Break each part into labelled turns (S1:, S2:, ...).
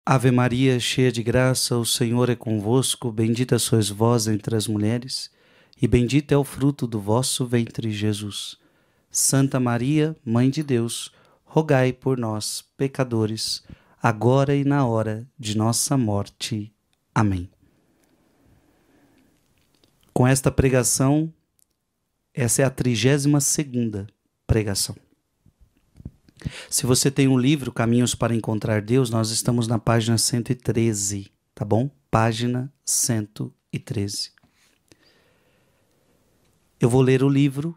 S1: Ave Maria, cheia de graça, o Senhor é convosco, bendita sois vós entre as mulheres, e bendito é o fruto do vosso ventre, Jesus. Santa Maria, Mãe de Deus, rogai por nós, pecadores, agora e na hora de nossa morte. Amém. Com esta pregação, essa é a 32ª pregação. Se você tem um livro, Caminhos para Encontrar Deus, nós estamos na página 113, tá bom? Página 113. Eu vou ler o livro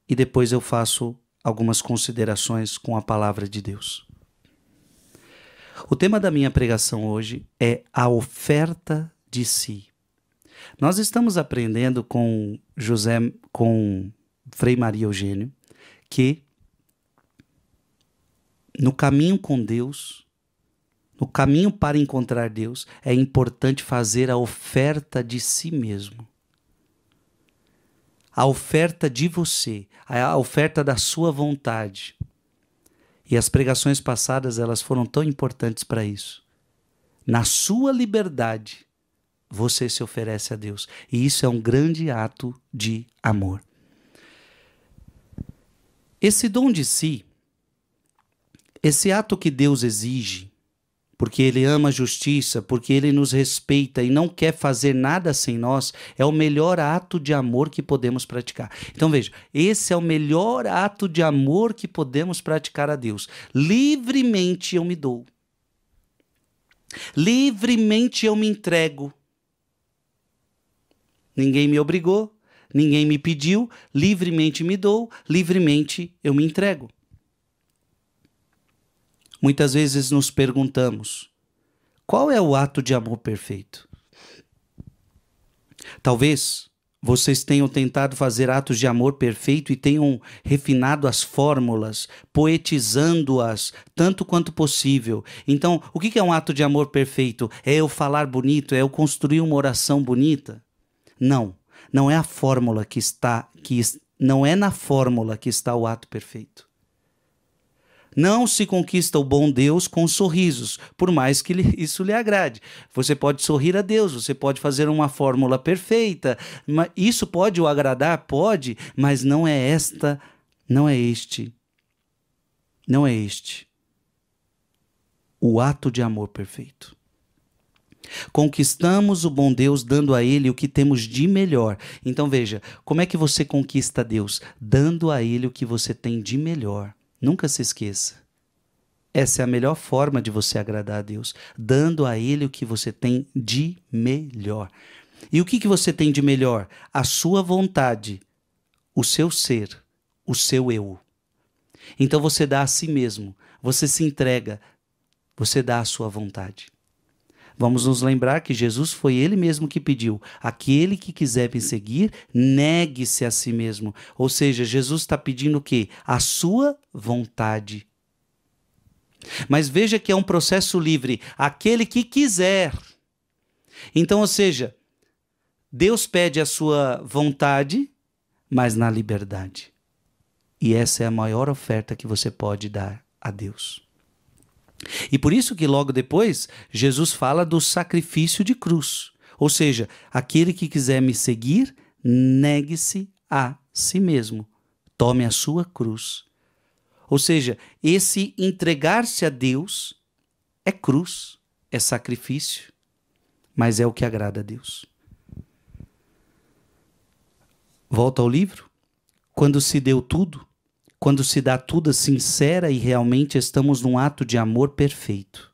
S1: e depois eu faço algumas considerações com a palavra de Deus. O tema da minha pregação hoje é a oferta de si. Nós estamos aprendendo com Frei Maria Eugênio, que no caminho com Deus, no caminho para encontrar Deus, é importante fazer a oferta de si mesmo. A oferta de você, a oferta da sua vontade. E as pregações passadas, elas foram tão importantes para isso. Na sua liberdade, você se oferece a Deus. E isso é um grande ato de amor. Esse dom de si, esse ato que Deus exige, porque Ele ama a justiça, porque Ele nos respeita e não quer fazer nada sem nós, é o melhor ato de amor que podemos praticar. Então veja, esse é o melhor ato de amor que podemos praticar a Deus. Livremente eu me dou. Livremente eu me entrego. Ninguém me obrigou, ninguém me pediu, livremente me dou, livremente eu me entrego. Muitas vezes nos perguntamos, qual é o ato de amor perfeito? Talvez vocês tenham tentado fazer atos de amor perfeito e tenham refinado as fórmulas, poetizando-as tanto quanto possível. Então, o que é um ato de amor perfeito? É eu falar bonito? É eu construir uma oração bonita? Não, não é a fórmula não é na fórmula que está o ato perfeito. Não se conquista o bom Deus com sorrisos, por mais que isso lhe agrade. Você pode sorrir a Deus, você pode fazer uma fórmula perfeita. Isso pode o agradar? Pode, mas não é este o ato de amor perfeito. Conquistamos o bom Deus dando a Ele o que temos de melhor. Então veja, como é que você conquista Deus? Dando a Ele o que você tem de melhor. Nunca se esqueça. Essa é a melhor forma de você agradar a Deus, dando a Ele o que você tem de melhor. E o que você tem de melhor? A sua vontade, o seu ser, o seu eu. Então você dá a si mesmo, você se entrega, você dá a sua vontade. Vamos nos lembrar que Jesus foi Ele mesmo que pediu. Aquele que quiser me seguir, negue-se a si mesmo. Ou seja, Jesus está pedindo o quê? A sua vontade. Mas veja que é um processo livre. Aquele que quiser. Então, ou seja, Deus pede a sua vontade, mas na liberdade. E essa é a maior oferta que você pode dar a Deus. E por isso que logo depois, Jesus fala do sacrifício de cruz. Ou seja, aquele que quiser me seguir, negue-se a si mesmo. Tome a sua cruz. Ou seja, esse entregar-se a Deus é cruz, é sacrifício, mas é o que agrada a Deus. Volta ao livro. Quando se deu tudo, quando se dá tudo sincera e realmente estamos num ato de amor perfeito.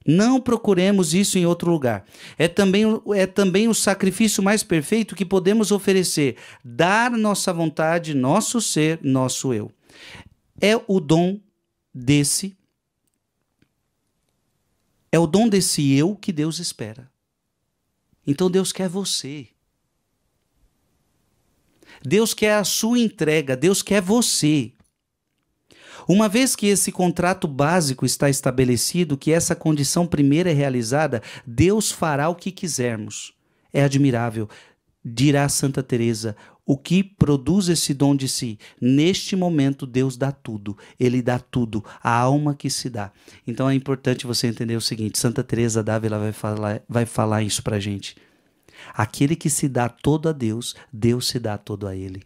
S1: Não procuremos isso em outro lugar. É também o sacrifício mais perfeito que podemos oferecer. Dar nossa vontade, nosso ser, nosso eu. É o dom desse eu que Deus espera. Então Deus quer você. Deus quer a sua entrega, Deus quer você. Uma vez que esse contrato básico está estabelecido, que essa condição primeira é realizada, Deus fará o que quisermos. É admirável. Dirá Santa Teresa, o que produz esse dom de si? Neste momento, Deus dá tudo. Ele dá tudo. A alma que se dá. Então é importante você entender o seguinte. Santa Teresa d'Ávila vai falar isso pra gente. Aquele que se dá todo a Deus, Deus se dá todo a ele.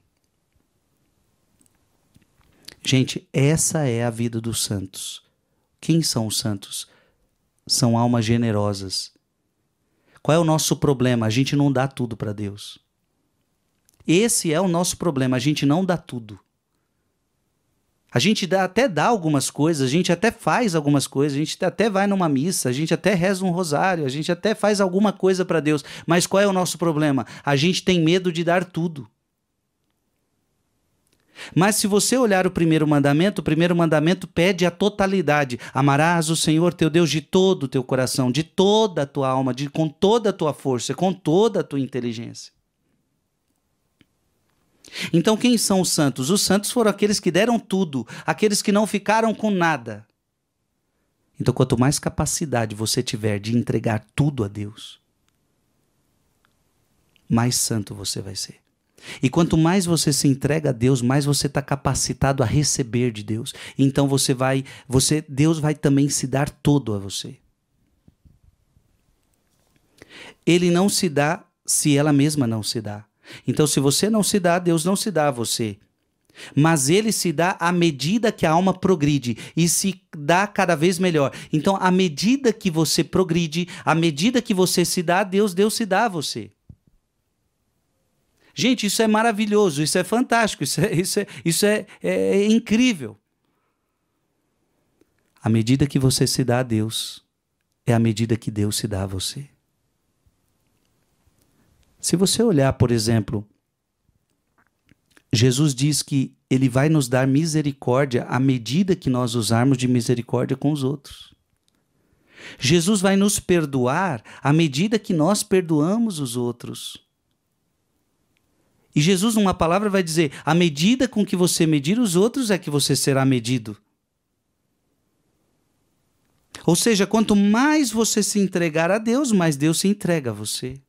S1: Gente, essa é a vida dos santos. Quem são os santos? São almas generosas. Qual é o nosso problema? A gente não dá tudo para Deus. Esse é o nosso problema, a gente não dá tudo. A gente até dá algumas coisas, a gente até faz algumas coisas, a gente até vai numa missa, a gente até reza um rosário, a gente até faz alguma coisa para Deus. Mas qual é o nosso problema? A gente tem medo de dar tudo. Mas se você olhar o primeiro mandamento pede a totalidade. Amarás o Senhor teu Deus de todo o teu coração, de toda a tua alma, com toda a tua força, com toda a tua inteligência. Então quem são os santos? Os santos foram aqueles que deram tudo, aqueles que não ficaram com nada. Então quanto mais capacidade você tiver de entregar tudo a Deus, mais santo você vai ser. E quanto mais você se entrega a Deus, mais você está capacitado a receber de Deus. Então Deus vai também se dar todo a você. Ele não se dá se ela mesma não se dá. Então se você não se dá, Deus não se dá a você. Mas ele se dá à medida que a alma progride e se dá cada vez melhor. Então à medida que você progride, à medida que você se dá a Deus, Deus se dá a você. Gente, isso é maravilhoso, isso é fantástico, isso é incrível. À medida que você se dá a Deus, é à medida que Deus se dá a você. Se você olhar, por exemplo, Jesus diz que Ele vai nos dar misericórdia à medida que nós usarmos de misericórdia com os outros. Jesus vai nos perdoar à medida que nós perdoamos os outros. E Jesus, numa palavra, vai dizer, à medida com que você medir os outros é que você será medido. Ou seja, quanto mais você se entregar a Deus, mais Deus se entrega a você.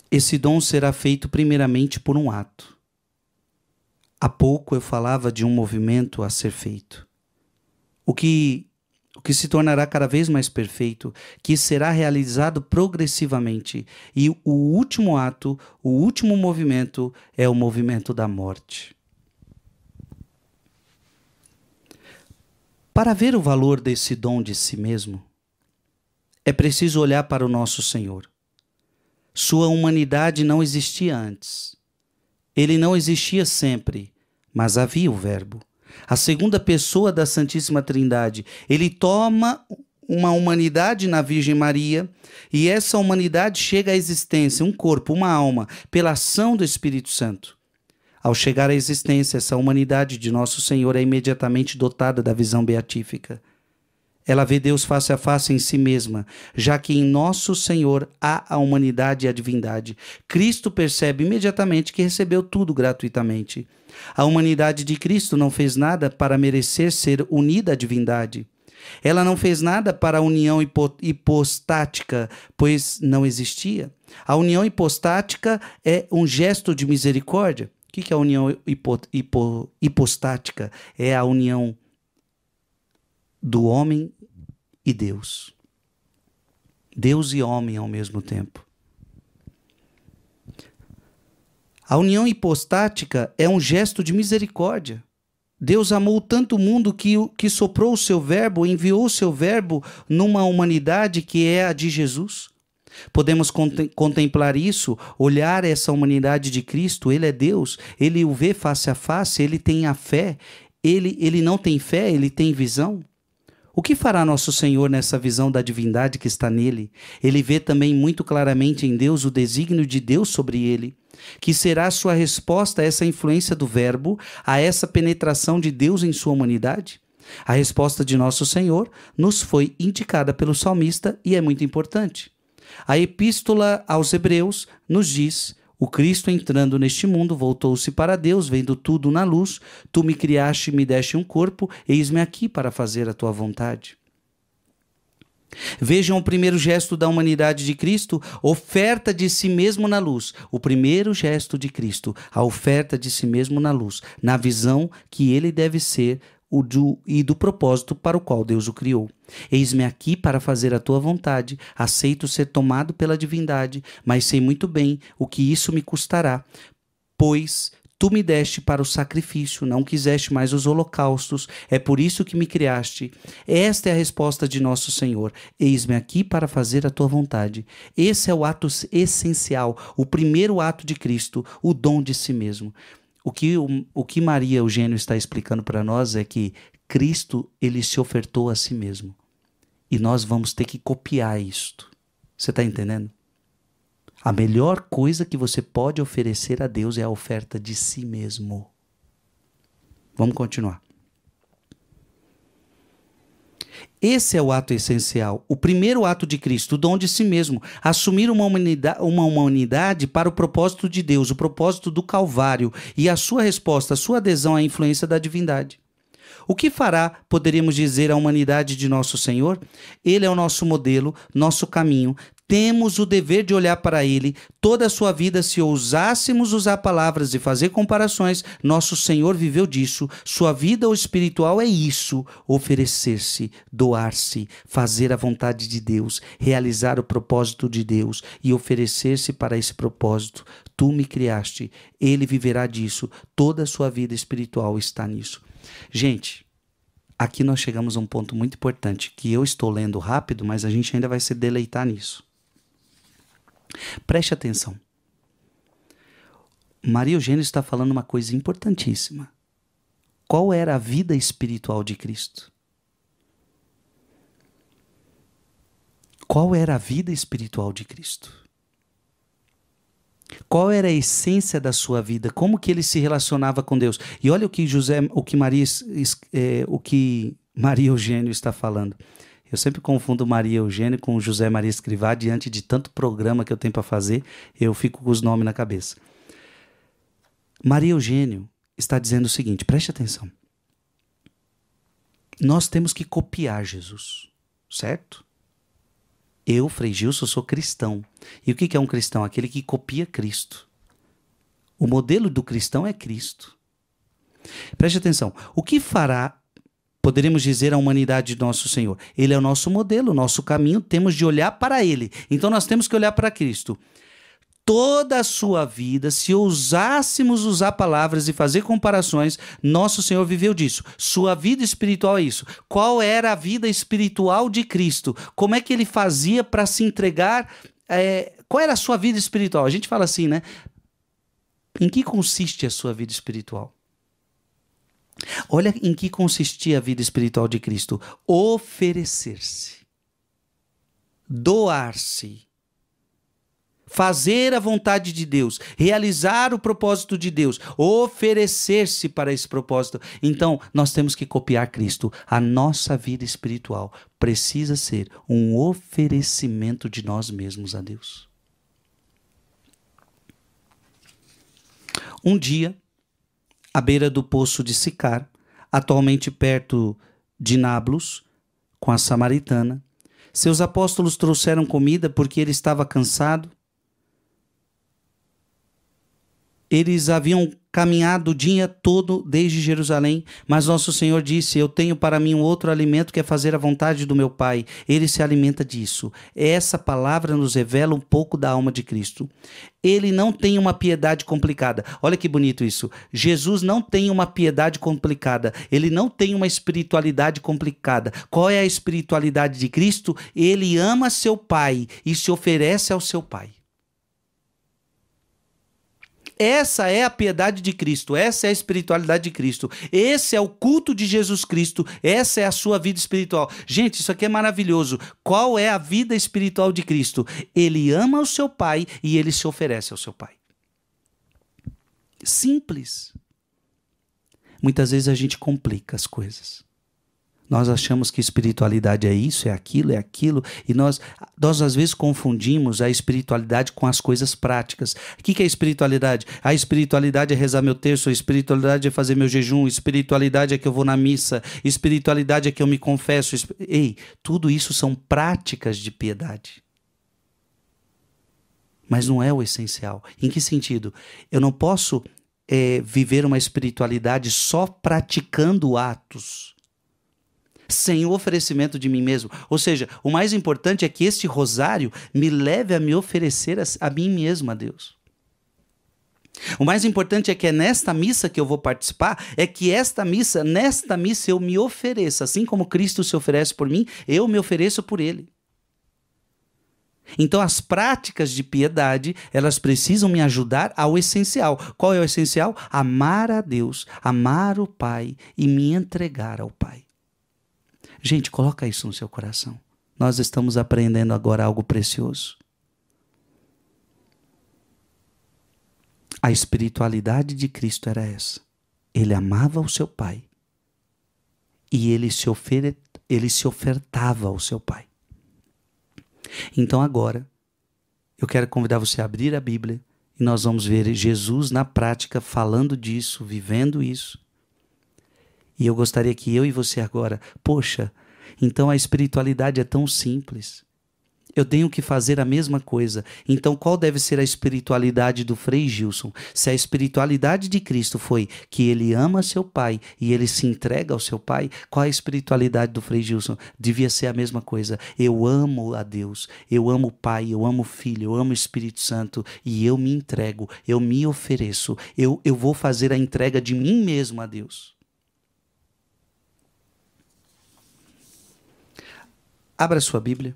S1: Esse dom será feito primeiramente por um ato. Há pouco eu falava de um movimento a ser feito. O que se tornará cada vez mais perfeito, que será realizado progressivamente. E o último ato, o último movimento, é o movimento da morte. Para ver o valor desse dom de si mesmo, é preciso olhar para o nosso Senhor. Sua humanidade não existia antes. Ele não existia sempre, mas havia o Verbo. A segunda pessoa da Santíssima Trindade. Ele toma uma humanidade na Virgem Maria e essa humanidade chega à existência, um corpo, uma alma, pela ação do Espírito Santo. Ao chegar à existência, essa humanidade de Nosso Senhor é imediatamente dotada da visão beatífica. Ela vê Deus face a face em si mesma, já que em Nosso Senhor há a humanidade e a divindade. Cristo percebe imediatamente que recebeu tudo gratuitamente. A humanidade de Cristo não fez nada para merecer ser unida à divindade. Ela não fez nada para a união hipostática, pois não existia. A união hipostática é um gesto de misericórdia. O que é a união hipostática? É a união do homem e Deus. Deus e homem ao mesmo tempo. A união hipostática é um gesto de misericórdia. Deus amou tanto o mundo que soprou o seu verbo, enviou o seu verbo numa humanidade que é a de Jesus. Podemos contemplar isso, olhar essa humanidade de Cristo. Ele é Deus, ele o vê face a face, ele tem a fé. Ele não tem fé, ele tem visão. O que fará nosso Senhor nessa visão da divindade que está nele? Ele vê também muito claramente em Deus o desígnio de Deus sobre ele, que será a sua resposta a essa influência do Verbo, a essa penetração de Deus em sua humanidade. A resposta de nosso Senhor nos foi indicada pelo salmista e é muito importante. A Epístola aos Hebreus nos diz: o Cristo entrando neste mundo voltou-se para Deus, vendo tudo na luz. Tu me criaste e me deste um corpo, eis-me aqui para fazer a tua vontade. Vejam o primeiro gesto da humanidade de Cristo, oferta de si mesmo na luz. O primeiro gesto de Cristo, a oferta de si mesmo na luz, na visão que ele deve ser e do propósito para o qual Deus o criou. Eis-me aqui para fazer a tua vontade, aceito ser tomado pela divindade, mas sei muito bem o que isso me custará, pois tu me deste para o sacrifício, não quiseste mais os holocaustos, é por isso que me criaste. Esta é a resposta de nosso Senhor. Eis-me aqui para fazer a tua vontade. Esse é o ato essencial, o primeiro ato de Cristo, o dom de si mesmo. O que Maria Eugênio está explicando para nós é que Cristo, ele se ofertou a si mesmo. E nós vamos ter que copiar isto. Você está entendendo? A melhor coisa que você pode oferecer a Deus é a oferta de si mesmo. Vamos continuar. Esse é o ato essencial, o primeiro ato de Cristo, o dom de si mesmo, assumir uma humanidade para o propósito de Deus, o propósito do Calvário e a sua resposta, a sua adesão à influência da divindade. O que fará, poderíamos dizer, a humanidade de nosso Senhor? Ele é o nosso modelo, nosso caminho. Temos o dever de olhar para ele. Toda a sua vida, se ousássemos usar palavras e fazer comparações, nosso Senhor viveu disso. Sua vida espiritual é isso: oferecer-se, doar-se, fazer a vontade de Deus, realizar o propósito de Deus e oferecer-se para esse propósito. Tu me criaste, ele viverá disso. Toda a sua vida espiritual está nisso. Gente, aqui nós chegamos a um ponto muito importante, que eu estou lendo rápido, mas a gente ainda vai se deleitar nisso. Preste atenção. Maria Eugênio está falando uma coisa importantíssima. Qual era a vida espiritual de Cristo? Qual era a vida espiritual de Cristo? Qual era a essência da sua vida? Como que ele se relacionava com Deus? E olha o que Maria Eugênio está falando. Eu sempre confundo Maria Eugênio com José Maria Escrivá. Diante de tanto programa que eu tenho para fazer, eu fico com os nomes na cabeça. Maria Eugênio está dizendo o seguinte, preste atenção. Nós temos que copiar Jesus, certo? Eu, Frei Gilson, sou cristão. E o que é um cristão? Aquele que copia Cristo. O modelo do cristão é Cristo. Preste atenção. O que fará, poderíamos dizer, a humanidade de nosso Senhor? Ele é o nosso modelo, o nosso caminho. Temos de olhar para ele. Então nós temos que olhar para Cristo. Toda a sua vida, se ousássemos usar palavras e fazer comparações, nosso Senhor viveu disso. Sua vida espiritual é isso. Qual era a vida espiritual de Cristo? Como é que ele fazia para se entregar? Qual era a sua vida espiritual? A gente fala assim, né? Em que consiste a sua vida espiritual? Olha em que consistia a vida espiritual de Cristo. Oferecer-se. Doar-se. Fazer a vontade de Deus, realizar o propósito de Deus, oferecer-se para esse propósito. Então, nós temos que copiar Cristo. A nossa vida espiritual precisa ser um oferecimento de nós mesmos a Deus. Um dia, à beira do poço de Sicar, atualmente perto de Nablus, com a samaritana, seus apóstolos trouxeram comida porque ele estava cansado. Eles haviam caminhado o dia todo desde Jerusalém, mas nosso Senhor disse, eu tenho para mim um outro alimento que é fazer a vontade do meu Pai. Ele se alimenta disso. Essa palavra nos revela um pouco da alma de Cristo. Ele não tem uma piedade complicada. Olha que bonito isso. Jesus não tem uma piedade complicada. Ele não tem uma espiritualidade complicada. Qual é a espiritualidade de Cristo? Ele ama seu Pai e se oferece ao seu Pai. Essa é a piedade de Cristo, essa é a espiritualidade de Cristo, esse é o culto de Jesus Cristo, essa é a sua vida espiritual. Gente, isso aqui é maravilhoso. Qual é a vida espiritual de Cristo? Ele ama o seu Pai e ele se oferece ao seu Pai. Simples. Muitas vezes a gente complica as coisas. Nós achamos que espiritualidade é isso, é aquilo, e nós às vezes confundimos a espiritualidade com as coisas práticas. O que é espiritualidade? A espiritualidade é rezar meu terço, a espiritualidade é fazer meu jejum, a espiritualidade é que eu vou na missa, a espiritualidade é que eu me confesso. Ei, tudo isso são práticas de piedade. Mas não é o essencial. Em que sentido? Eu não posso viver uma espiritualidade só praticando atos, sem o oferecimento de mim mesmo. Ou seja, o mais importante é que este rosário me leve a me oferecer a mim mesmo a Deus. O mais importante é que é nesta missa que eu vou participar, é que nesta missa eu me ofereça, assim como Cristo se oferece por mim, eu me ofereço por Ele. Então as práticas de piedade, elas precisam me ajudar ao essencial. Qual é o essencial? Amar a Deus, amar o Pai e me entregar ao Pai. Gente, coloca isso no seu coração. Nós estamos aprendendo agora algo precioso. A espiritualidade de Cristo era essa. Ele amava o seu Pai e ele se ofertava ao seu Pai. Então agora, eu quero convidar você a abrir a Bíblia e nós vamos ver Jesus na prática falando disso, vivendo isso. E eu gostaria que eu e você agora, poxa, então a espiritualidade é tão simples. Eu tenho que fazer a mesma coisa. Então qual deve ser a espiritualidade do Frei Gilson? Se a espiritualidade de Cristo foi que ele ama seu Pai e ele se entrega ao seu Pai, qual é a espiritualidade do Frei Gilson? Devia ser a mesma coisa. Eu amo a Deus, eu amo o Pai, eu amo o Filho, eu amo o Espírito Santo e eu me entrego, eu me ofereço, eu vou fazer a entrega de mim mesmo a Deus. Abra sua Bíblia,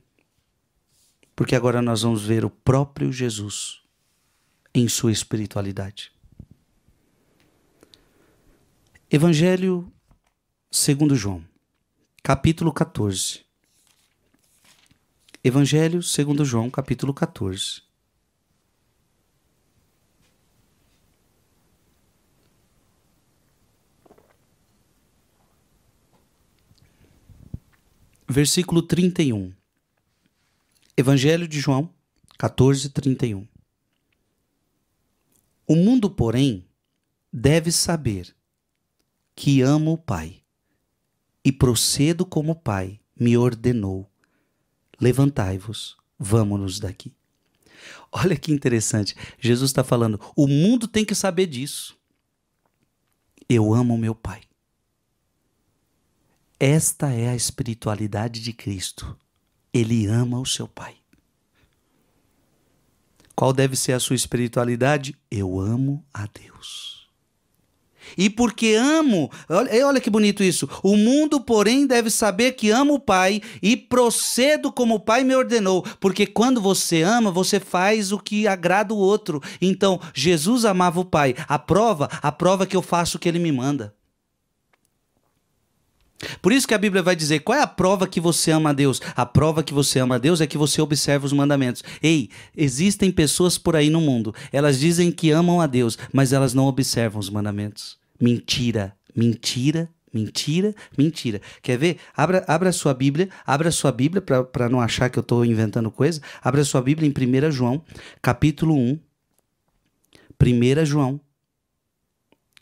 S1: porque agora nós vamos ver o próprio Jesus em sua espiritualidade. Evangelho segundo João, capítulo 14. Evangelho segundo João, capítulo 14. Versículo 31. Evangelho de João, 14, 31. O mundo, porém, deve saber que amo o Pai e procedo como o Pai me ordenou. Levantai-vos, vamo-nos daqui. Olha que interessante. Jesus está falando, o mundo tem que saber disso. Eu amo o meu Pai. Esta é a espiritualidade de Cristo. Ele ama o seu Pai. Qual deve ser a sua espiritualidade? Eu amo a Deus. E porque amo, olha que bonito isso. O mundo, porém, deve saber que amo o Pai e procedo como o Pai me ordenou. Porque quando você ama, você faz o que agrada o outro. Então, Jesus amava o Pai. A prova que eu faço o que Ele me manda. Por isso que a Bíblia vai dizer, qual é a prova que você ama a Deus? A prova que você ama a Deus é que você observa os mandamentos. Ei, existem pessoas por aí no mundo, elas dizem que amam a Deus, mas elas não observam os mandamentos. Mentira, mentira, mentira, mentira. Quer ver? Abra a sua Bíblia para não achar que eu estou inventando coisa. Abra a sua Bíblia em 1 João, capítulo 1. 1 João,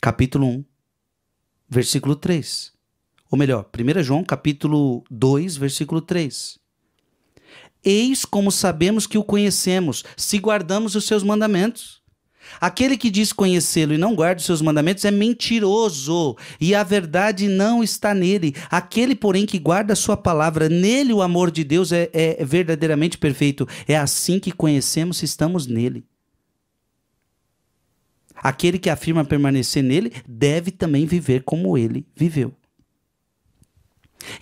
S1: capítulo 1, versículo 3. Ou melhor, 1 João capítulo 2, versículo 3. Eis como sabemos que o conhecemos, se guardamos os seus mandamentos. Aquele que diz conhecê-lo e não guarda os seus mandamentos é mentiroso, e a verdade não está nele. Aquele, porém, que guarda a sua palavra, nele o amor de Deus é verdadeiramente perfeito. É assim que conhecemos se estamos nele. Aquele que afirma permanecer nele deve também viver como ele viveu.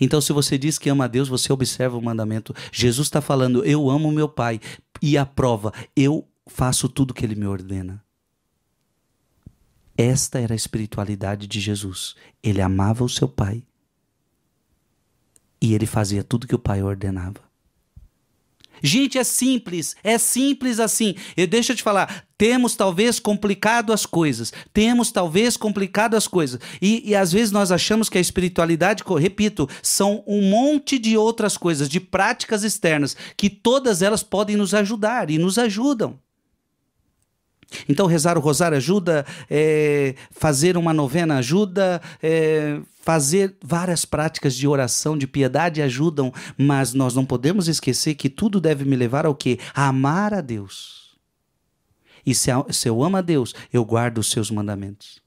S1: Então, se você diz que ama a Deus, você observa o mandamento. Jesus está falando, eu amo meu Pai. E a prova, eu faço tudo que Ele me ordena. Esta era a espiritualidade de Jesus. Ele amava o seu Pai. E Ele fazia tudo que o Pai ordenava. Gente, é simples assim. E deixa eu te falar, temos talvez complicado as coisas, e às vezes nós achamos que a espiritualidade, repito, são um monte de outras coisas, de práticas externas, que todas elas podem nos ajudar e nos ajudam. Então rezar o rosário ajuda, fazer uma novena ajuda, fazer várias práticas de oração, de piedade ajudam, mas nós não podemos esquecer que tudo deve me levar ao quê? A amar a Deus. E se eu amo a Deus, eu guardo os seus mandamentos.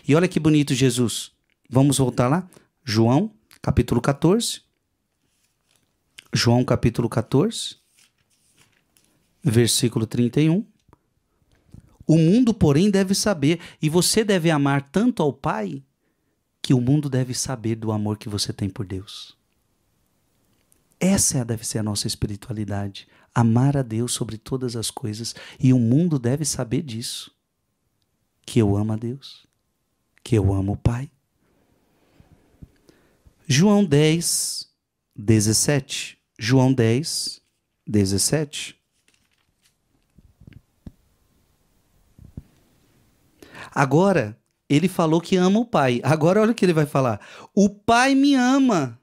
S1: E olha que bonito Jesus. Vamos voltar lá? João, capítulo 14. João, capítulo 14. Versículo 31. O mundo, porém, deve saber, e você deve amar tanto ao Pai, que o mundo deve saber do amor que você tem por Deus. Essa deve ser a nossa espiritualidade. Amar a Deus sobre todas as coisas, e o mundo deve saber disso. Que eu amo a Deus, que eu amo o Pai. João 10, 17. João 10, 17. Agora, ele falou que ama o Pai. Agora, olha o que ele vai falar. O Pai me ama,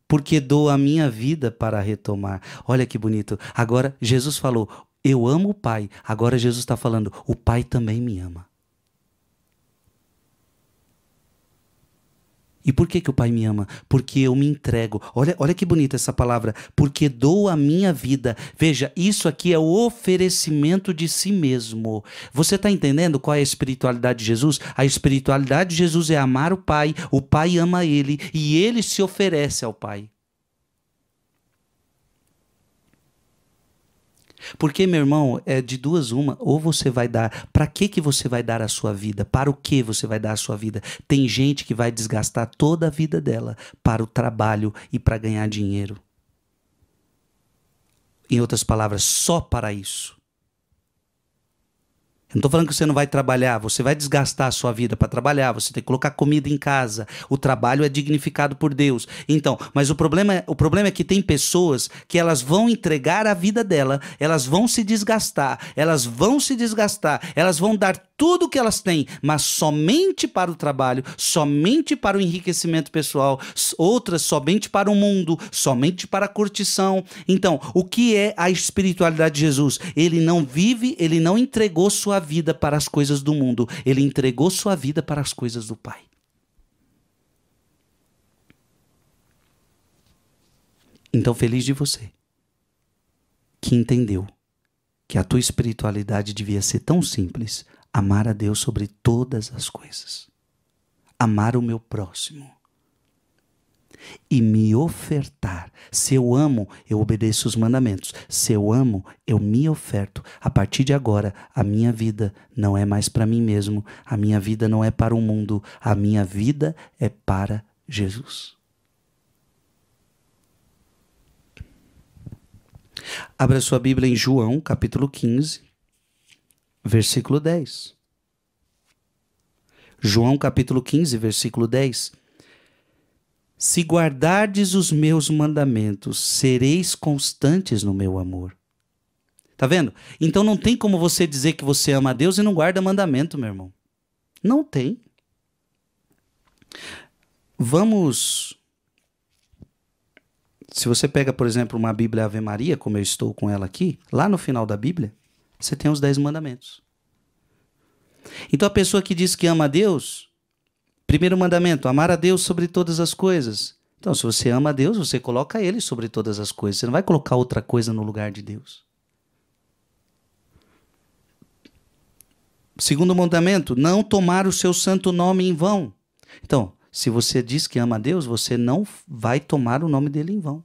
S1: porque dou a minha vida para retomar. Olha que bonito. Agora, Jesus falou, eu amo o Pai. Agora, Jesus está falando, o Pai também me ama. E por que o Pai me ama? Porque eu me entrego. Olha que bonita essa palavra. Porque dou a minha vida. Veja, isso aqui é o oferecimento de si mesmo. Você está entendendo qual é a espiritualidade de Jesus? A espiritualidade de Jesus é amar o Pai ama ele e ele se oferece ao Pai. Porque, meu irmão, é de duas uma, ou você vai dar, para que você vai dar a sua vida? Para o que você vai dar a sua vida? Tem gente que vai desgastar toda a vida dela para o trabalho e para ganhar dinheiro. Em outras palavras, só para isso. Eu não estou falando que você não vai trabalhar, você vai desgastar a sua vida para trabalhar, você tem que colocar comida em casa, o trabalho é dignificado por Deus. Então, mas o problema é que tem pessoas que elas vão entregar a vida dela, elas vão se desgastar, elas vão dar tudo o que elas têm, mas somente para o trabalho, somente para o enriquecimento pessoal, outras somente para o mundo, somente para a curtição. Então, o que é a espiritualidade de Jesus? Ele não entregou sua vida para as coisas do mundo, ele entregou sua vida para as coisas do Pai. Então, feliz de você que entendeu que a tua espiritualidade devia ser tão simples: amar a Deus sobre todas as coisas, amar o meu próximo e me ofertar. Se eu amo, eu obedeço os mandamentos. Se eu amo, eu me oferto. A partir de agora, a minha vida não é mais para mim mesmo, a minha vida não é para o mundo, a minha vida é para Jesus. Abra sua Bíblia em João, capítulo 15, versículo 10. João, capítulo 15, versículo 10. Se guardardes os meus mandamentos, sereis constantes no meu amor. Tá vendo? Então não tem como você dizer que você ama a Deus e não guarda mandamento, meu irmão. Não tem. Vamos... Se você pega, por exemplo, uma Bíblia Ave Maria, como eu estou com ela aqui, lá no final da Bíblia, você tem os 10 mandamentos. Então a pessoa que diz que ama a Deus, primeiro mandamento, amar a Deus sobre todas as coisas. Então, se você ama a Deus, você coloca Ele sobre todas as coisas. Você não vai colocar outra coisa no lugar de Deus. Segundo mandamento, não tomar o seu santo nome em vão. Então, se você diz que ama a Deus, você não vai tomar o nome dele em vão.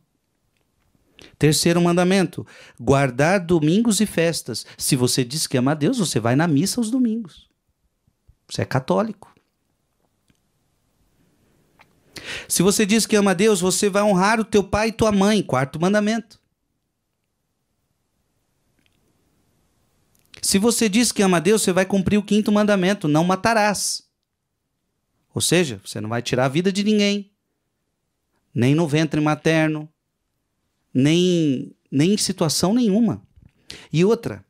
S1: Terceiro mandamento, guardar domingos e festas. Se você diz que ama a Deus, você vai na missa aos domingos. Você é católico. Se você diz que ama a Deus, você vai honrar o teu pai e tua mãe. Quarto mandamento. Se você diz que ama a Deus, você vai cumprir o quinto mandamento. Não matarás. Ou seja, você não vai tirar a vida de ninguém. Nem no ventre materno. nem em situação nenhuma. E outra,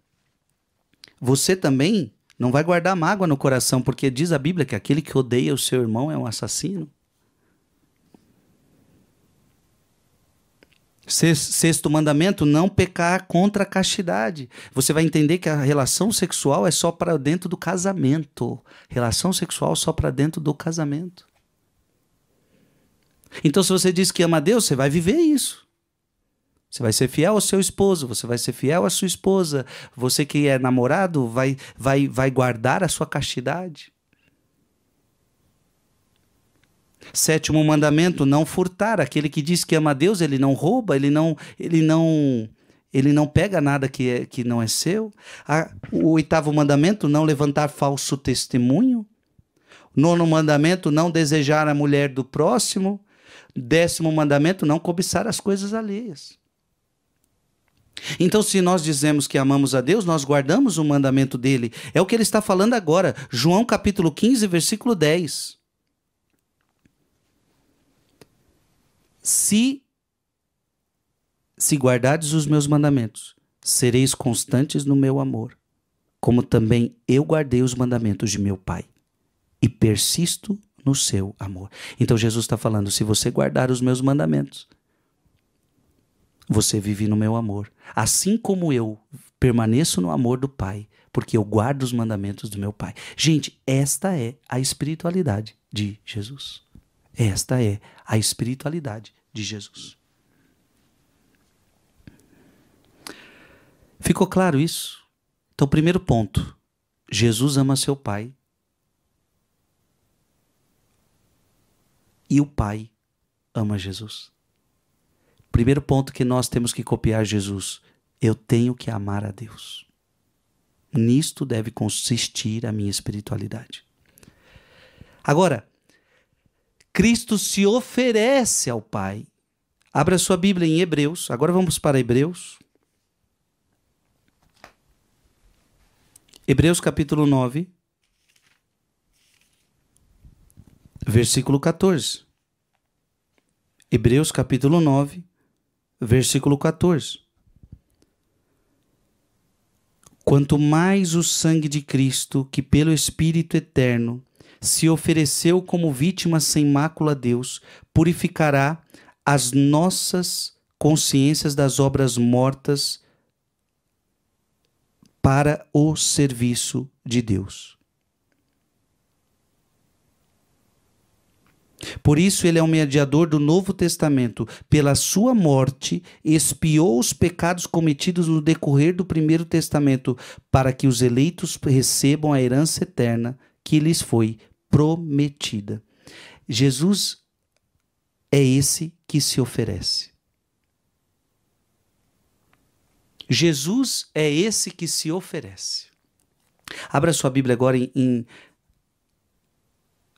S1: você também não vai guardar mágoa no coração, porque diz a Bíblia que aquele que odeia o seu irmão é um assassino. Sexto mandamento, não pecar contra a castidade. Você vai entender que a relação sexual é só para dentro do casamento. Relação sexual só para dentro do casamento. Então, se você diz que ama a Deus, você vai viver isso. Você vai ser fiel ao seu esposo, você vai ser fiel à sua esposa. Você que é namorado vai guardar a sua castidade. Sétimo mandamento, não furtar. Aquele que diz que ama a Deus, ele não rouba, ele não pega nada que não é seu. O oitavo mandamento, não levantar falso testemunho. Nono mandamento, não desejar a mulher do próximo. 10º mandamento, não cobiçar as coisas alheias. Então, se nós dizemos que amamos a Deus, nós guardamos o mandamento dele. É o que ele está falando agora. João capítulo 15, versículo 10. Se guardardes os meus mandamentos, sereis constantes no meu amor, como também eu guardei os mandamentos de meu Pai, e persisto no seu amor. Então Jesus está falando, se você guardar os meus mandamentos, você vive no meu amor. Assim como eu permaneço no amor do Pai, porque eu guardo os mandamentos do meu Pai. Gente, esta é a espiritualidade de Jesus. Esta é a espiritualidade de Jesus. Ficou claro isso? Então, primeiro ponto. Jesus ama seu Pai. E o Pai ama Jesus. Primeiro ponto que nós temos que copiar Jesus. Eu tenho que amar a Deus. Nisto deve consistir a minha espiritualidade. Agora, Cristo se oferece ao Pai. Abra sua Bíblia em Hebreus. Agora vamos para Hebreus. Hebreus capítulo 9. Versículo 14. Hebreus capítulo 9, versículo 14. Quanto mais o sangue de Cristo, que pelo Espírito eterno se ofereceu como vítima sem mácula a Deus, purificará as nossas consciências das obras mortas para o serviço de Deus. Por isso ele é o mediador do Novo Testamento. Pela sua morte, expiou os pecados cometidos no decorrer do Primeiro Testamento, para que os eleitos recebam a herança eterna que lhes foi prometida. Jesus é esse que se oferece. Jesus é esse que se oferece. Abra sua Bíblia agora em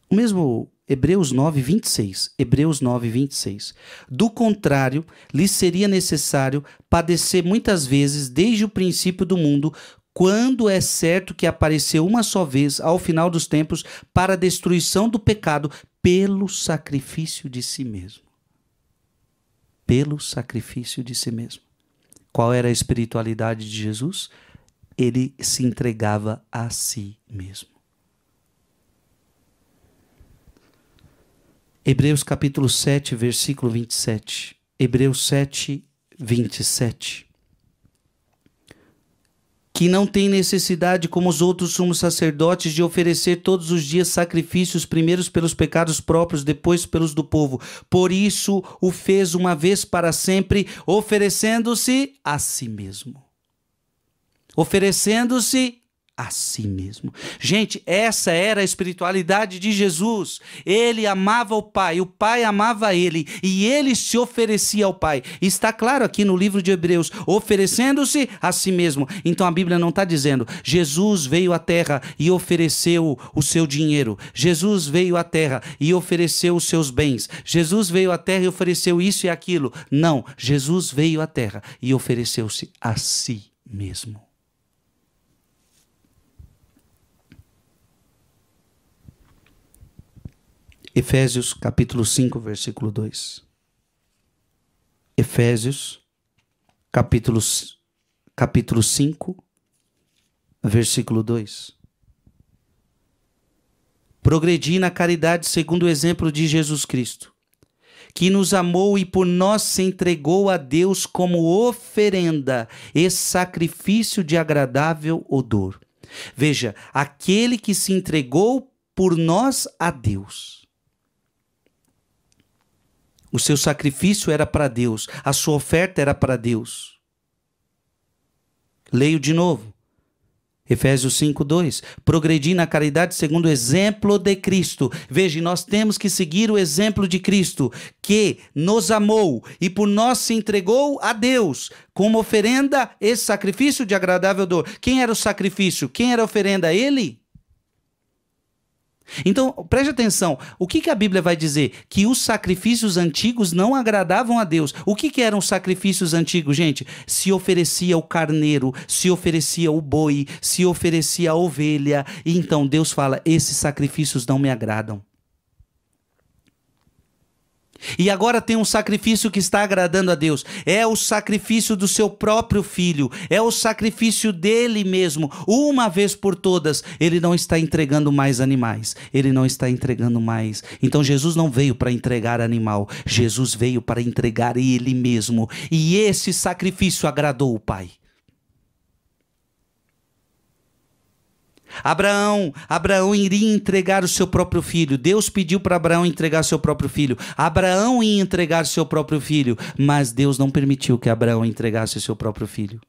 S1: o mesmo Hebreus 9, 26. Hebreus 9, 26. Do contrário, lhe seria necessário padecer muitas vezes desde o princípio do mundo, quando é certo que apareceu uma só vez, ao final dos tempos, para a destruição do pecado, pelo sacrifício de si mesmo. Pelo sacrifício de si mesmo. Qual era a espiritualidade de Jesus? Ele se entregava a si mesmo. Hebreus capítulo 7, versículo 27. Hebreus 7, 27. Que não tem necessidade, como os outros sumos sacerdotes, de oferecer todos os dias sacrifícios, primeiros pelos pecados próprios, depois pelos do povo. Por isso o fez uma vez para sempre, oferecendo-se a si mesmo. Oferecendo-se a si mesmo. Gente, essa era a espiritualidade de Jesus. Ele amava o Pai amava ele, e ele se oferecia ao Pai. Está claro aqui no livro de Hebreus, oferecendo-se a si mesmo. Então a Bíblia não está dizendo, Jesus veio à terra e ofereceu o seu dinheiro. Jesus veio à terra e ofereceu os seus bens. Jesus veio à terra e ofereceu isso e aquilo. Não, Jesus veio à terra e ofereceu-se a si mesmo. Efésios capítulo 5, versículo 2. Efésios capítulo 5, versículo 2. Progredi na caridade segundo o exemplo de Jesus Cristo, que nos amou e por nós se entregou a Deus como oferenda e sacrifício de agradável odor. Veja, aquele que se entregou por nós a Deus. O seu sacrifício era para Deus, a sua oferta era para Deus. Leio de novo. Efésios 5:2. Progredi na caridade segundo o exemplo de Cristo. Veja, nós temos que seguir o exemplo de Cristo, que nos amou e por nós se entregou a Deus, como oferenda e sacrifício de agradável odor. Quem era o sacrifício? Quem era a oferenda? Ele? Então, preste atenção, o que a Bíblia vai dizer? Que os sacrifícios antigos não agradavam a Deus. O que eram os sacrifícios antigos, gente? Se oferecia o carneiro, se oferecia o boi, se oferecia a ovelha. E então Deus fala, esses sacrifícios não me agradam. E agora tem um sacrifício que está agradando a Deus. É o sacrifício do seu próprio filho. É o sacrifício dele mesmo. Uma vez por todas. Ele não está entregando mais animais. Ele não está entregando mais. Então Jesus não veio para entregar animal. Jesus veio para entregar ele mesmo. E esse sacrifício agradou o Pai. Abraão iria entregar o seu próprio filho. Deus pediu para Abraão entregar seu próprio filho. Abraão ia entregar seu próprio filho, mas Deus não permitiu que Abraão entregasse seu próprio filho.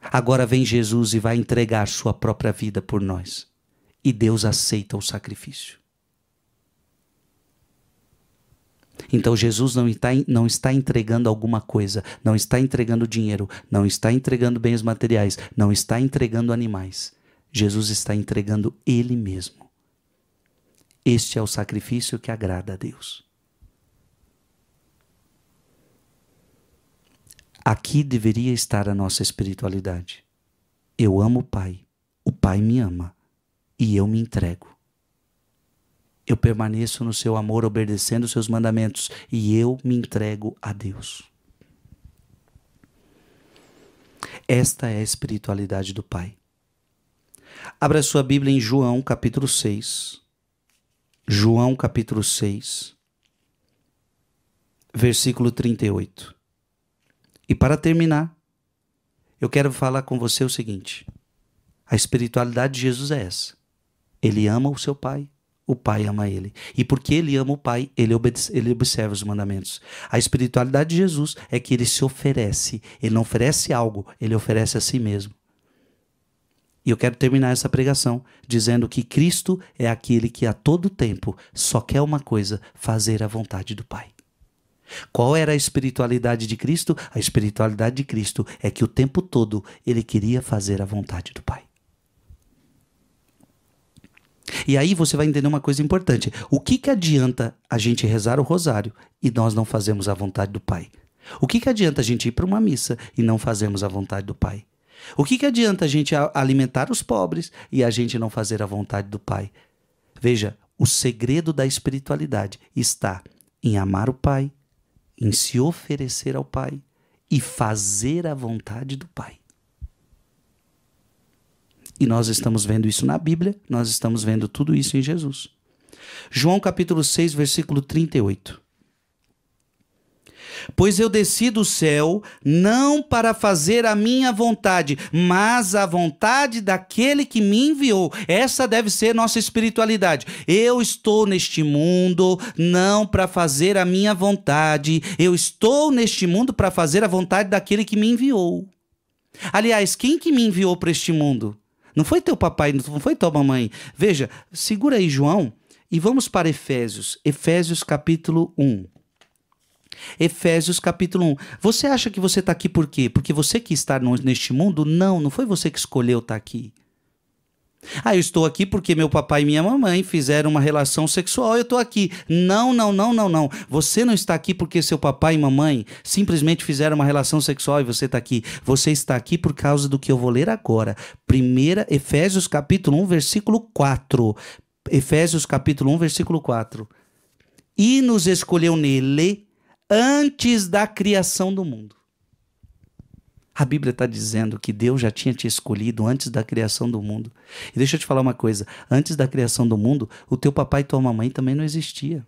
S1: Agora vem Jesus e vai entregar sua própria vida por nós. E Deus aceita o sacrifício. Então Jesus não está entregando alguma coisa, não está entregando dinheiro, não está entregando bens materiais, não está entregando animais. Jesus está entregando ele mesmo. Este é o sacrifício que agrada a Deus. Aqui deveria estar a nossa espiritualidade. Eu amo o Pai me ama e eu me entrego. Eu permaneço no seu amor, obedecendo os seus mandamentos, e eu me entrego a Deus. Esta é a espiritualidade do Pai. Abra sua Bíblia em João capítulo 6. João capítulo 6, versículo 38. E para terminar, eu quero falar com você o seguinte. A espiritualidade de Jesus é essa. Ele ama o seu Pai, o Pai ama ele. E porque ele ama o Pai, ele observa os mandamentos. A espiritualidade de Jesus é que ele se oferece. Ele não oferece algo, ele oferece a si mesmo. E eu quero terminar essa pregação dizendo que Cristo é aquele que a todo tempo só quer uma coisa, fazer a vontade do Pai. Qual era a espiritualidade de Cristo? A espiritualidade de Cristo é que o tempo todo ele queria fazer a vontade do Pai. E aí você vai entender uma coisa importante. O que adianta a gente rezar o rosário e nós não fazemos a vontade do Pai? O que adianta a gente ir para uma missa e não fazermos a vontade do Pai? O que adianta a gente alimentar os pobres e a gente não fazer a vontade do Pai? Veja, o segredo da espiritualidade está em amar o Pai, em se oferecer ao Pai e fazer a vontade do Pai. E nós estamos vendo isso na Bíblia, nós estamos vendo tudo isso em Jesus. João capítulo 6, versículo 38. Pois eu desci do céu não para fazer a minha vontade, mas a vontade daquele que me enviou. Essa deve ser nossa espiritualidade. Eu estou neste mundo não para fazer a minha vontade, eu estou neste mundo para fazer a vontade daquele que me enviou. Aliás, quem que me enviou para este mundo? Não foi teu papai, não foi tua mamãe. Veja, segura aí João e vamos para Efésios. Efésios capítulo 1. Efésios capítulo 1. Você acha que você está aqui por quê? Porque você quis estar neste mundo? Não, não foi você que escolheu estar aqui. Eu estou aqui porque meu papai e minha mamãe fizeram uma relação sexual, eu estou aqui. Não. Você não está aqui porque seu papai e mamãe simplesmente fizeram uma relação sexual e você está aqui. Você está aqui por causa do que eu vou ler agora. Efésios capítulo 1, versículo 4. Efésios capítulo 1, versículo 4. E nos escolheu nele antes da criação do mundo. A Bíblia está dizendo que Deus já tinha te escolhido antes da criação do mundo. E deixa eu te falar uma coisa, antes da criação do mundo, o teu papai e tua mamãe também não existia.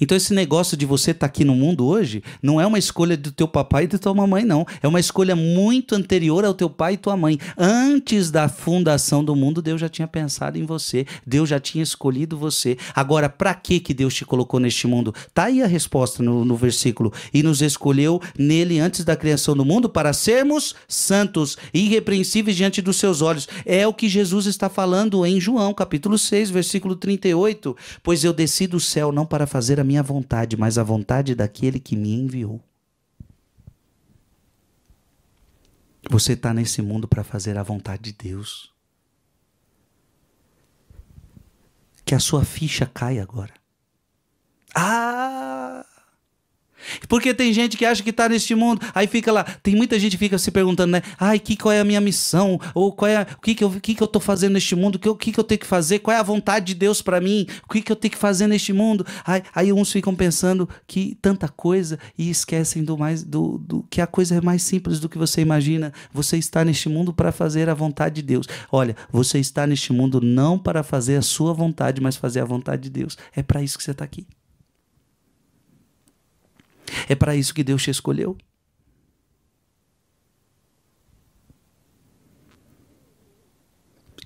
S1: Então esse negócio de você estar aqui no mundo hoje não é uma escolha do teu papai e da tua mamãe, não. É uma escolha muito anterior ao teu pai e tua mãe. Antes da fundação do mundo, Deus já tinha pensado em você. Deus já tinha escolhido você. Agora, para que Deus te colocou neste mundo? Tá aí a resposta no versículo. E nos escolheu nele antes da criação do mundo para sermos santos e irrepreensíveis diante dos seus olhos. É o que Jesus está falando em João, capítulo 6, versículo 38. Pois eu desci do céu não para fazer a minha vontade, mas a vontade daquele que me enviou. Você está nesse mundo para fazer a vontade de Deus. Que a sua ficha caia agora. Porque tem gente que acha que está neste mundo, aí fica lá, tem muita gente que fica se perguntando, né? Qual é a minha missão? Ou o que eu estou fazendo neste mundo? O que eu tenho que fazer? Qual é a vontade de Deus para mim? O que eu tenho que fazer neste mundo? Aí uns ficam pensando que tanta coisa e esquecem do que a coisa é mais simples do que você imagina. Você está neste mundo para fazer a vontade de Deus. Olha, você está neste mundo não para fazer a sua vontade, mas fazer a vontade de Deus. É para isso que você está aqui. É para isso que Deus te escolheu.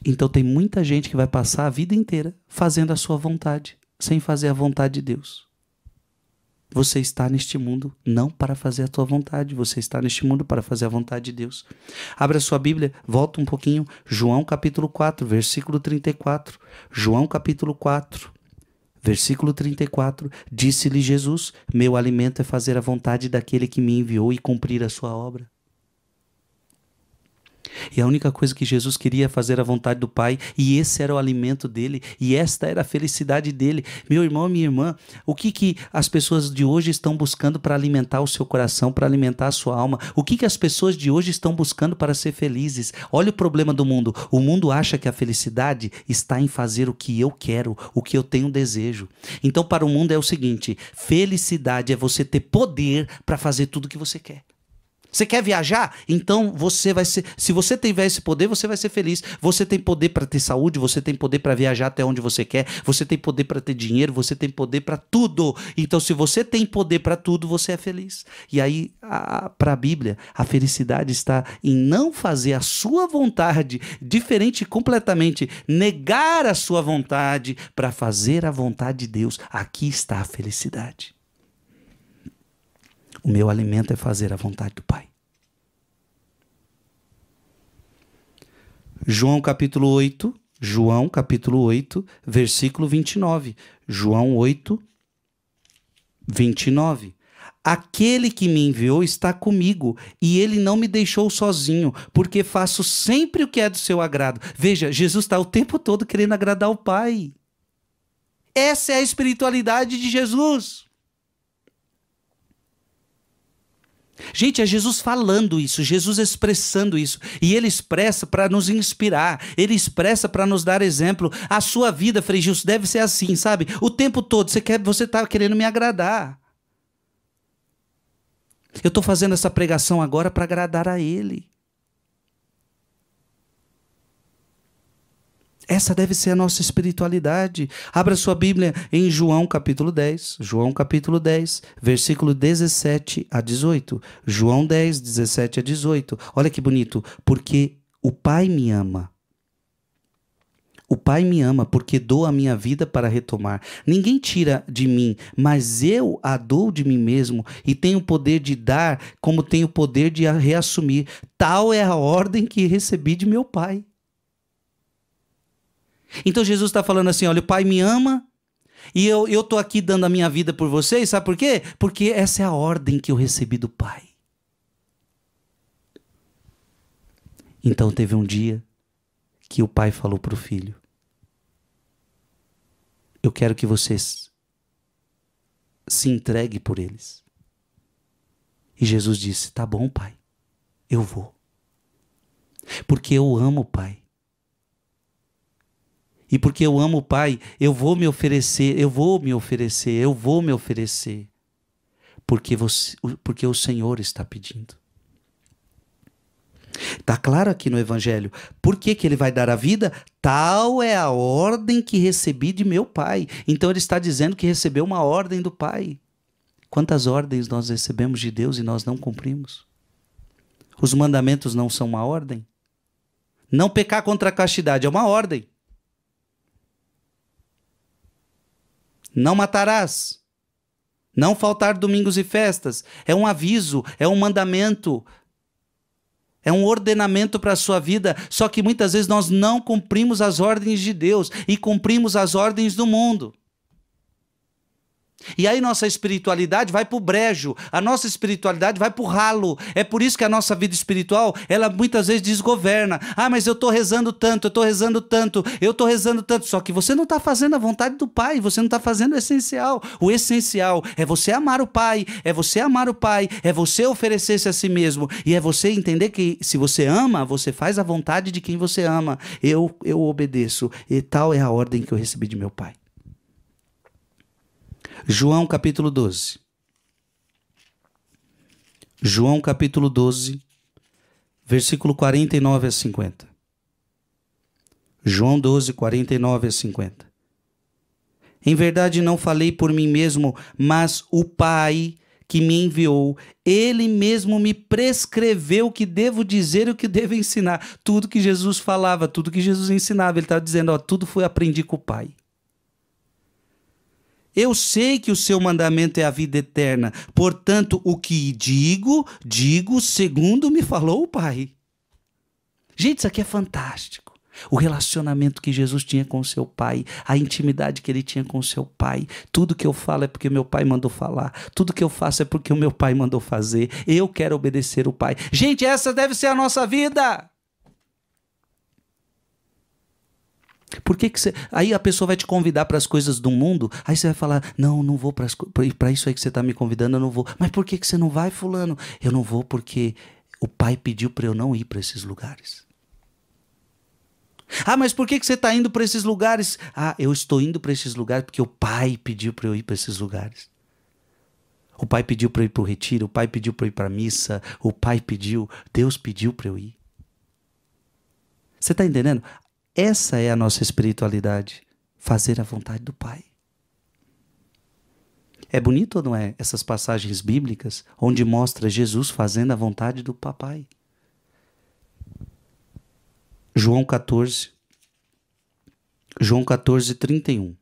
S1: Então tem muita gente que vai passar a vida inteira fazendo a sua vontade, sem fazer a vontade de Deus. Você está neste mundo não para fazer a tua vontade, você está neste mundo para fazer a vontade de Deus. Abra sua Bíblia, volta um pouquinho, João capítulo 4, versículo 34. João capítulo 4. Versículo 34, disse-lhe Jesus, meu alimento é fazer a vontade daquele que me enviou e cumprir a sua obra. E a única coisa que Jesus queria é fazer a vontade do Pai, e esse era o alimento dele, e esta era a felicidade dele. Meu irmão, minha irmã, o que as pessoas de hoje estão buscando para alimentar o seu coração, para alimentar a sua alma? O que as pessoas de hoje estão buscando para ser felizes? Olha o problema do mundo. O mundo acha que a felicidade está em fazer o que eu quero, o que eu tenho desejo. Então, para o mundo é o seguinte, felicidade é você ter poder para fazer tudo o que você quer. Você quer viajar? Então você vai ser. Se você tiver esse poder, você vai ser feliz. Você tem poder para ter saúde, você tem poder para viajar até onde você quer, você tem poder para ter dinheiro, você tem poder para tudo. Então, se você tem poder para tudo, você é feliz. E aí, para a Bíblia, a felicidade está em não fazer a sua vontade, diferente completamente, negar a sua vontade para fazer a vontade de Deus. Aqui está a felicidade. O meu alimento é fazer a vontade do Pai. João capítulo 8, versículo 29. João 8, 29. Aquele que me enviou está comigo e ele não me deixou sozinho, porque faço sempre o que é do seu agrado. Veja, Jesus está o tempo todo querendo agradar o Pai. Essa é a espiritualidade de Jesus. Gente, é Jesus falando isso, Jesus expressando isso. E ele expressa para nos inspirar, ele expressa para nos dar exemplo. A sua vida, Frei Gilson, deve ser assim, sabe? O tempo todo você está querendo me agradar. Eu estou fazendo essa pregação agora para agradar a ele. Essa deve ser a nossa espiritualidade. Abra sua Bíblia em João capítulo 10. João capítulo 10, versículo 17 a 18. João 10, 17 a 18. Olha que bonito. Porque o Pai me ama. O Pai me ama porque dou a minha vida para retomar. Ninguém tira de mim, mas eu a dou de mim mesmo e tenho o poder de dar como tenho o poder de a reassumir. Tal é a ordem que recebi de meu Pai. Então Jesus está falando assim, olha, o Pai me ama e eu estou aqui dando a minha vida por vocês, sabe por quê? Porque essa é a ordem que eu recebi do Pai. Então teve um dia que o Pai falou para o Filho, eu quero que vocês se entreguem por eles. E Jesus disse, tá bom, Pai, eu vou. Porque eu amo o Pai. E porque eu amo o Pai, eu vou me oferecer. porque o Senhor está pedindo. Está claro aqui no Evangelho. Por que que ele vai dar a vida? Tal é a ordem que recebi de meu Pai. Então ele está dizendo que recebeu uma ordem do Pai. Quantas ordens nós recebemos de Deus e nós não cumprimos? Os mandamentos não são uma ordem? Não pecar contra a castidade é uma ordem. Não matarás. Não faltar domingos e festas. É um aviso, é um mandamento. É um ordenamento para a sua vida. Só que muitas vezes nós não cumprimos as ordens de Deus e cumprimos as ordens do mundo. E aí nossa espiritualidade vai para o brejo, a nossa espiritualidade vai para o ralo. É por isso que a nossa vida espiritual, ela muitas vezes desgoverna. Ah, mas eu estou rezando tanto, eu estou rezando tanto, eu estou rezando tanto. Só que você não está fazendo a vontade do Pai, você não está fazendo o essencial. O essencial é você amar o Pai, é você amar o Pai, é você oferecer-se a si mesmo. E é você entender que se você ama, você faz a vontade de quem você ama. Eu obedeço. E tal é a ordem que eu recebi de meu Pai. João capítulo 12. João capítulo 12, versículo 49 a 50. João 12, 49 a 50. Em verdade não falei por mim mesmo, mas o Pai que me enviou, ele mesmo me prescreveu o que devo dizer e o que devo ensinar. Tudo que Jesus falava, tudo que Jesus ensinava, ele estava dizendo, ó, tudo foi aprendi com o Pai. Eu sei que o seu mandamento é a vida eterna, portanto, o que digo segundo me falou o Pai. Gente, isso aqui é fantástico. O relacionamento que Jesus tinha com o seu Pai, a intimidade que ele tinha com o seu Pai. Tudo que eu falo é porque meu Pai mandou falar. Tudo que eu faço é porque o meu Pai mandou fazer. Eu quero obedecer o Pai. Gente, essa deve ser a nossa vida. Por que você... Aí a pessoa vai te convidar para as coisas do mundo, aí você vai falar, não vou para isso aí que você está me convidando, eu não vou. Mas por que você não vai, fulano? Eu não vou porque o Pai pediu para eu não ir para esses lugares. Ah, mas por que você está indo para esses lugares? Ah, eu estou indo para esses lugares porque o Pai pediu para eu ir para esses lugares. O Pai pediu para eu ir para o retiro, o Pai pediu para eu ir para a missa, o Pai pediu, Deus pediu para eu ir. Você está entendendo? Essa é a nossa espiritualidade, fazer a vontade do Pai. É bonito ou não é? Essas passagens bíblicas onde mostra Jesus fazendo a vontade do Papai. João 14, 31.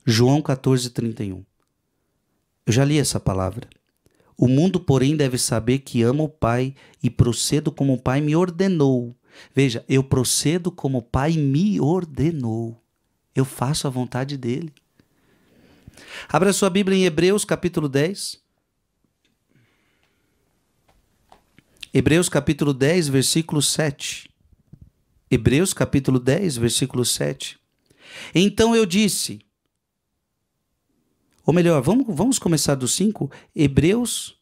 S1: João 14, 31. Eu já li essa palavra. O mundo, porém, deve saber que amo o Pai e procedo como o Pai me ordenou. Veja, eu procedo como o Pai me ordenou. Eu faço a vontade dele. Abra sua Bíblia em Hebreus capítulo 10. Hebreus capítulo 10, versículo 7. Hebreus capítulo 10, versículo 7. Então eu disse... Ou melhor, vamos começar do 5. Hebreus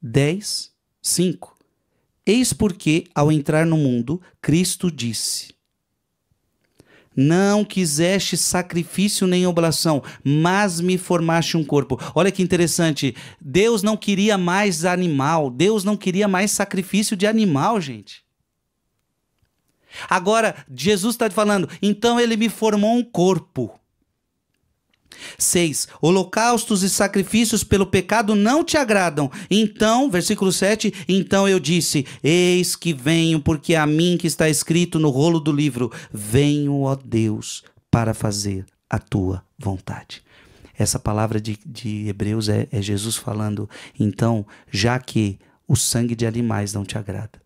S1: 10, 5. Eis porque, ao entrar no mundo, Cristo disse: não quiseste sacrifício nem oblação, mas me formaste um corpo. Olha que interessante. Deus não queria mais animal. Deus não queria mais sacrifício de animal, gente. Agora, Jesus está falando, então ele me formou um corpo. 6. Holocaustos e sacrifícios pelo pecado não te agradam. Então, versículo 7, então eu disse, eis que venho, porque a mim que está escrito no rolo do livro, venho, ó Deus, para fazer a tua vontade. Essa palavra de Hebreus é Jesus falando, então, já que o sangue de animais não te agrada,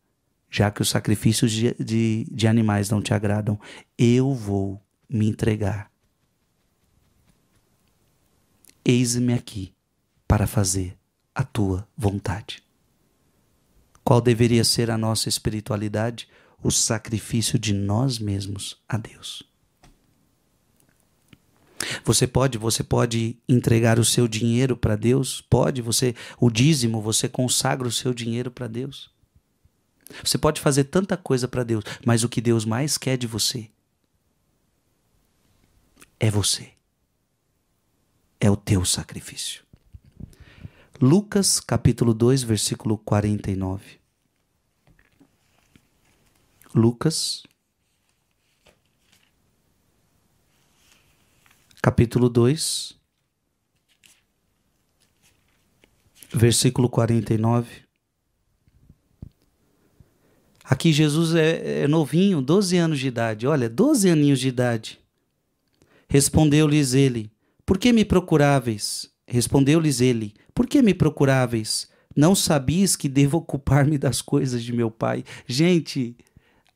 S1: já que os sacrifícios de animais não te agradam, eu vou me entregar. Eis-me aqui para fazer a tua vontade. Qual deveria ser a nossa espiritualidade? O sacrifício de nós mesmos a Deus. Você pode entregar o seu dinheiro para Deus? Pode, o dízimo, você consagra o seu dinheiro para Deus. Você pode fazer tanta coisa para Deus, mas o que Deus mais quer de você é você. É o teu sacrifício. Lucas, capítulo 2, versículo 49. Lucas, capítulo 2, versículo 49. Aqui Jesus é novinho, 12 anos de idade. Olha, 12 aninhos de idade. Respondeu-lhes ele, por que me procuráveis? Respondeu-lhes ele, por que me procuráveis? Não sabias que devo ocupar-me das coisas de meu Pai? Gente,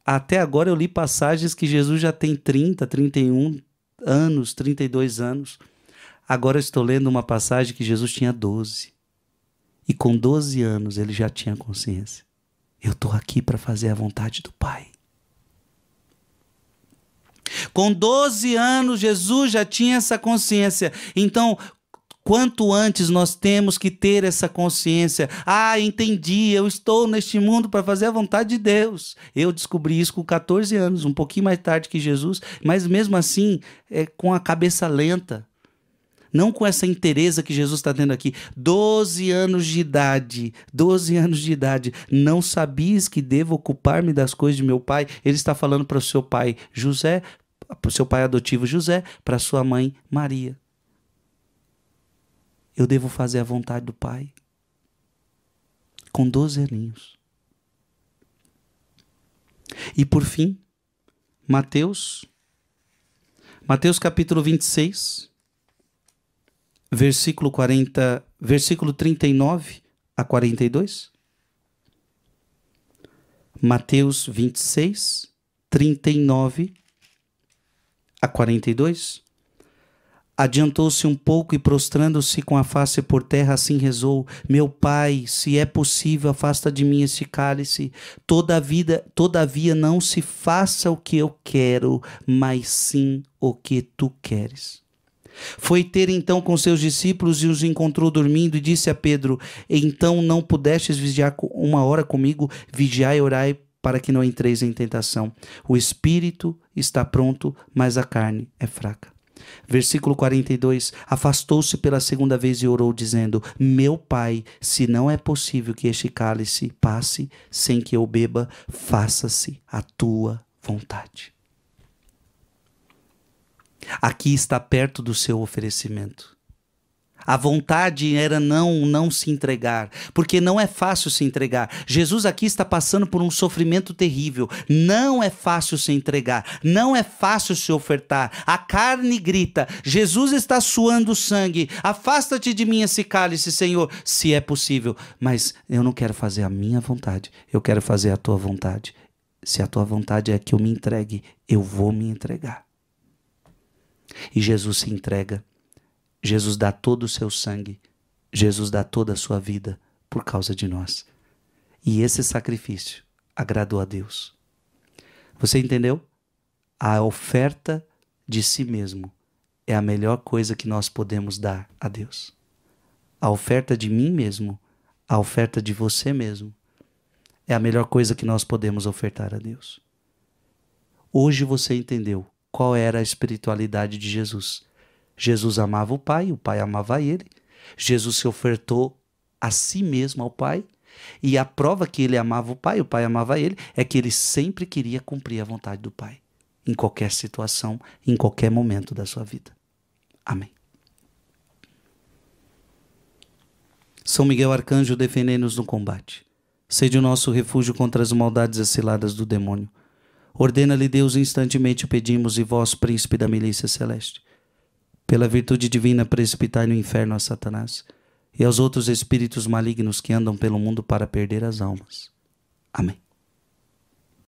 S1: até agora eu li passagens que Jesus já tem 30, 31 anos, 32 anos. Agora eu estou lendo uma passagem que Jesus tinha 12. E com 12 anos ele já tinha consciência. Eu estou aqui para fazer a vontade do Pai. Com 12 anos, Jesus já tinha essa consciência. Então, quanto antes nós temos que ter essa consciência. Entendi, eu estou neste mundo para fazer a vontade de Deus. Eu descobri isso com 14 anos, um pouquinho mais tarde que Jesus, mas mesmo assim, com a cabeça lenta. Não com essa inteireza que Jesus está tendo aqui. 12 anos de idade. 12 anos de idade. Não sabias que devo ocupar-me das coisas de meu pai? Ele está falando para o seu pai José, para o seu pai adotivo José, para a sua mãe Maria. Eu devo fazer a vontade do Pai. Com 12 aninhos. E por fim, Mateus capítulo 26, versículo 39 a 42. Mateus 26, 39 a 42. Adiantou-se um pouco e prostrando-se com a face por terra, assim rezou: meu Pai, se é possível, afasta de mim este cálice. Todavia não se faça o que eu quero, mas sim o que tu queres. Foi ter então com seus discípulos e os encontrou dormindo e disse a Pedro: então não pudestes vigiar 1 hora comigo? Vigiai e orai para que não entreis em tentação. O espírito está pronto, mas a carne é fraca. Versículo 42, afastou-se pela segunda vez e orou, dizendo: meu Pai, se não é possível que este cálice passe sem que eu beba, faça-se a tua vontade. Aqui está perto do seu oferecimento. A vontade era não se entregar, porque não é fácil se entregar. Jesus aqui está passando por um sofrimento terrível. Não é fácil se entregar, não é fácil se ofertar. A carne grita, Jesus está suando sangue. Afasta-te de mim esse cálice, Senhor, se é possível. Mas eu não quero fazer a minha vontade, eu quero fazer a tua vontade. Se a tua vontade é que eu me entregue, eu vou me entregar. E Jesus se entrega. Jesus dá todo o seu sangue, Jesus dá toda a sua vida por causa de nós. E esse sacrifício agradou a Deus. Você entendeu? A oferta de si mesmo é a melhor coisa que nós podemos dar a Deus. A oferta de mim mesmo, a oferta de você mesmo, é a melhor coisa que nós podemos ofertar a Deus. Hoje você entendeu qual era a espiritualidade de Jesus. Jesus amava o Pai amava ele. Jesus se ofertou a si mesmo ao Pai. E a prova que ele amava o Pai amava ele, é que ele sempre queria cumprir a vontade do Pai. Em qualquer situação, em qualquer momento da sua vida. Amém. São Miguel Arcanjo, defendei-nos no combate. Sede o nosso refúgio contra as maldades e ciladas do demônio. Ordena-lhe Deus, instantemente o pedimos, e vós, príncipe da milícia celeste, pela virtude divina, precipitai no inferno a Satanás e aos outros espíritos malignos que andam pelo mundo para perder as almas. Amém.